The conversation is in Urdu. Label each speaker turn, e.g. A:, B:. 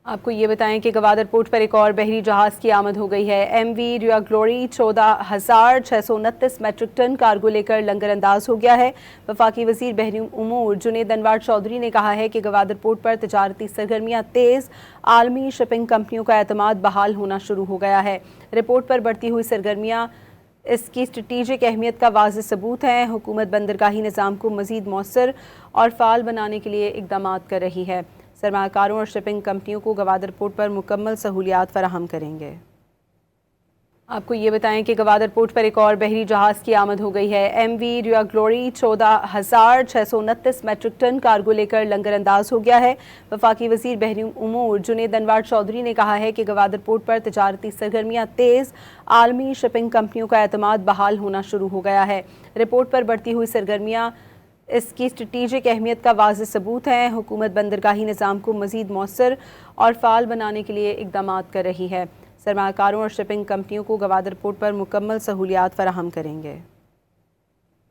A: آپ کو یہ بتائیں کہ گوادر پورٹ پر ایک اور بحری جہاز کی آمد ہو گئی ہے۔ ایم وی ریوا گلوری 14,629 میٹرک ٹن کارگو لے کر لنگر انداز ہو گیا ہے۔ وفاقی وزیر بحری امور جنید انوار چودھری نے کہا ہے کہ گوادر پورٹ پر تجارتی سرگرمیاں تیز، عالمی شپنگ کمپنیوں کا اعتماد بحال ہونا شروع ہو گیا ہے۔ رپورٹ پر بڑھتی ہوئی سرگرمیاں اس کی اسٹریٹجک اہمیت کا واضح ثبوت ہیں۔ حکومت بندرگاہی نظام کو مزید مؤثر اور فعال بنانے کے لیے اقدامات کر رہی ہے۔ سرمایہ کاروں اور شپنگ کمپنیوں کو گوادر پورٹ پر مکمل سہولیات فراہم کریں گے۔ آپ کو یہ بتائیں کہ گوادر پورٹ پر ایک اور بحری جہاز کی آمد ہو گئی ہے۔ ایم وی ریوا گلوری 14,629 میٹرک ٹن کارگو لے کر لنگر انداز ہو گیا ہے۔ وفاقی وزیر بحری امور جنید انوار چودھری نے کہا ہے کہ گوادر پورٹ پر تجارتی سرگرمیاں تیز، عالمی شپنگ کمپنیوں کا اعتماد بحال ہونا شروع ہو گیا ہے۔ رپورٹ پر بڑھتی ہوئی سرگرمیاں اس کی اسٹریٹجک اہمیت کا واضح ثبوت ہیں۔ حکومت بندرگاہی نظام کو مزید مؤثر اور فعال بنانے کے لیے اقدامات کر رہی ہے۔ سرمایہ کاروں اور شپنگ کمپنیوں کو گوادر پورٹ پر مکمل سہولیات فراہم کریں گے۔